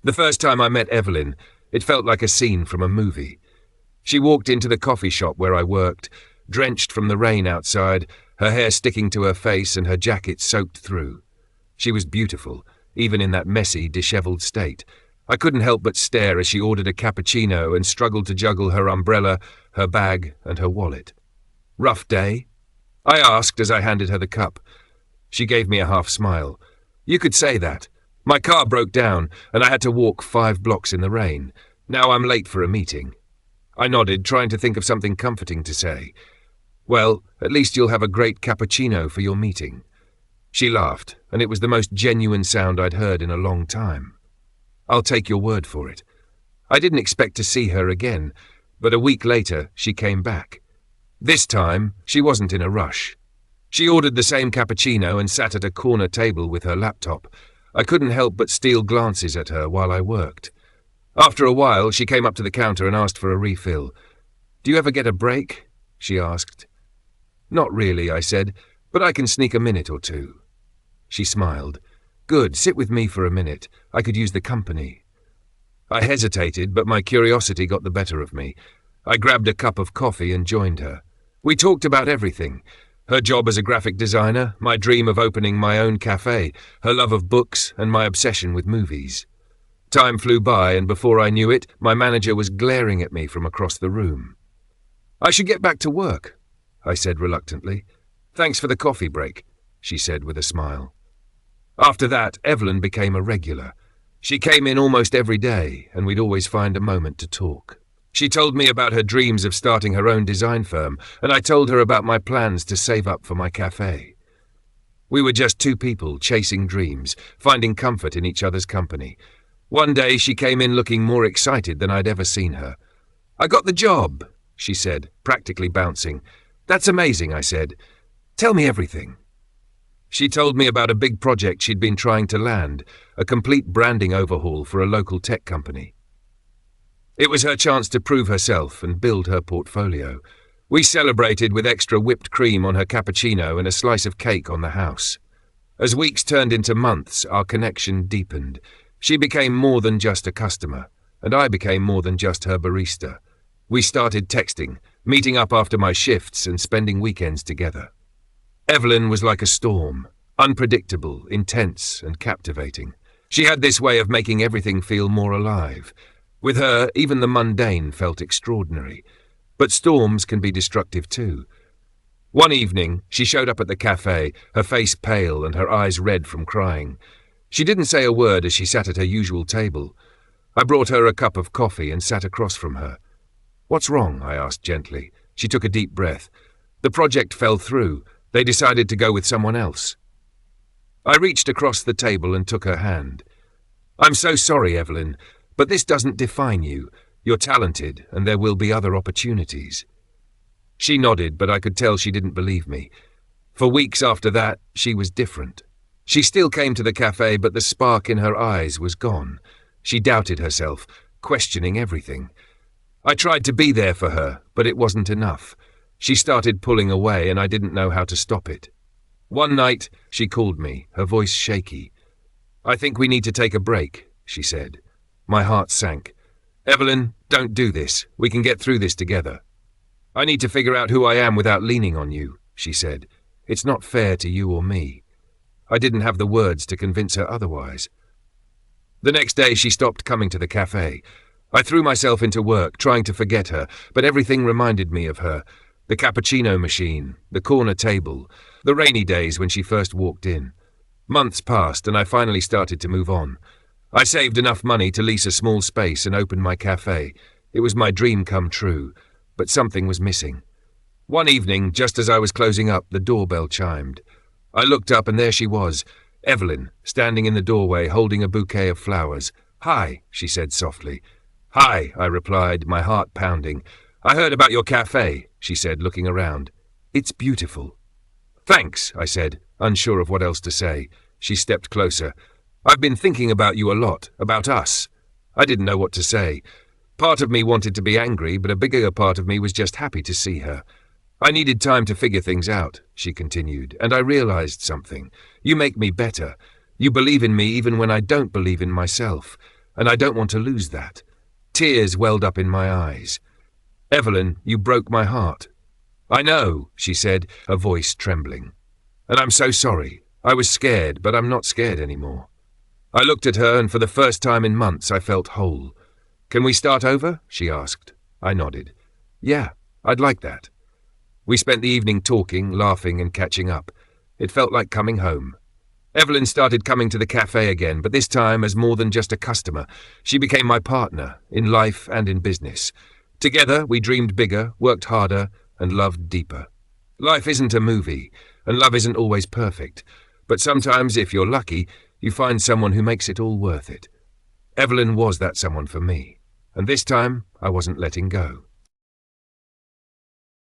The first time I met Evelyn, it felt like a scene from a movie. She walked into the coffee shop where I worked, drenched from the rain outside, her hair sticking to her face and her jacket soaked through. She was beautiful, even in that messy, dishevelled state. I couldn't help but stare as she ordered a cappuccino and struggled to juggle her umbrella, her bag, and her wallet. "Rough day?" I asked as I handed her the cup. She gave me a half smile. "You could say that. My car broke down, and I had to walk 5 blocks in the rain. Now I'm late for a meeting." I nodded, trying to think of something comforting to say. "Well, at least you'll have a great cappuccino for your meeting." She laughed, and it was the most genuine sound I'd heard in a long time. "I'll take your word for it." I didn't expect to see her again, but a week later she came back. This time, she wasn't in a rush. She ordered the same cappuccino and sat at a corner table with her laptop. I couldn't help but steal glances at her while I worked. After a while, she came up to the counter and asked for a refill. "Do you ever get a break?" she asked. "Not really," I said, "but I can sneak a minute or two." She smiled. "Good, sit with me for a minute. I could use the company." I hesitated, but my curiosity got the better of me. I grabbed a cup of coffee and joined her. We talked about everything. Her job as a graphic designer, my dream of opening my own cafe, her love of books, and my obsession with movies. Time flew by, and before I knew it, my manager was glaring at me from across the room. "I should get back to work," I said reluctantly. "Thanks for the coffee break," she said with a smile. After that, Evelyn became a regular. She came in almost every day, and we'd always find a moment to talk. She told me about her dreams of starting her own design firm, and I told her about my plans to save up for my cafe. We were just 2 people chasing dreams, finding comfort in each other's company. One day she came in looking more excited than I'd ever seen her. "I got the job," she said, practically bouncing. "That's amazing," I said. "Tell me everything." She told me about a big project she'd been trying to land, a complete branding overhaul for a local tech company. It was her chance to prove herself and build her portfolio. We celebrated with extra whipped cream on her cappuccino and a slice of cake on the house. As weeks turned into months, our connection deepened. She became more than just a customer, and I became more than just her barista. We started texting, meeting up after my shifts and spending weekends together. Evelyn was like a storm, unpredictable, intense, and captivating. She had this way of making everything feel more alive. With her, even the mundane felt extraordinary. But storms can be destructive too. One evening, she showed up at the cafe, her face pale and her eyes red from crying. She didn't say a word as she sat at her usual table. I brought her a cup of coffee and sat across from her. "What's wrong?" I asked gently. She took a deep breath. "The project fell through. They decided to go with someone else." I reached across the table and took her hand. "I'm so sorry, Evelyn, but this doesn't define you. You're talented, and there will be other opportunities." She nodded, but I could tell she didn't believe me. For weeks after that, she was different. She still came to the cafe, but the spark in her eyes was gone. She doubted herself, questioning everything. I tried to be there for her, but it wasn't enough. She started pulling away, and I didn't know how to stop it. One night, she called me, her voice shaky. "I think we need to take a break," she said. My heart sank. "Evelyn, don't do this. We can get through this together." "I need to figure out who I am without leaning on you," she said. "It's not fair to you or me." I didn't have the words to convince her otherwise. The next day she stopped coming to the cafe. I threw myself into work, trying to forget her, but everything reminded me of her. The cappuccino machine, the corner table, the rainy days when she first walked in. Months passed and I finally started to move on. I saved enough money to lease a small space and open my cafe. It was my dream come true, but something was missing. One evening, just as I was closing up, the doorbell chimed. I looked up and there she was, Evelyn, standing in the doorway holding a bouquet of flowers. "Hi," she said softly. "Hi," I replied, my heart pounding. "I heard about your cafe," she said, looking around. "It's beautiful." "Thanks," I said, unsure of what else to say. She stepped closer. "I've been thinking about you a lot, about us." I didn't know what to say. Part of me wanted to be angry, but a bigger part of me was just happy to see her. "I needed time to figure things out," she continued, "and I realized something. You make me better. You believe in me even when I don't believe in myself. and I don't want to lose that. Tears welled up in my eyes. Evelyn, you broke my heart. I know, she said, her voice trembling. And I'm so sorry. I was scared, but I'm not scared anymore. I looked at her, and for the first time in months I felt whole. Can we start over? She asked. I nodded. Yeah, I'd like that. We spent the evening talking, laughing, and catching up. It felt like coming home. Evelyn started coming to the cafe again, but this time as more than just a customer. She became my partner, in life and in business. Together, we dreamed bigger, worked harder, and loved deeper. Life isn't a movie, and love isn't always perfect. But sometimes, if you're lucky, you find someone who makes it all worth it. Evelyn was that someone for me, and this time I wasn't letting go.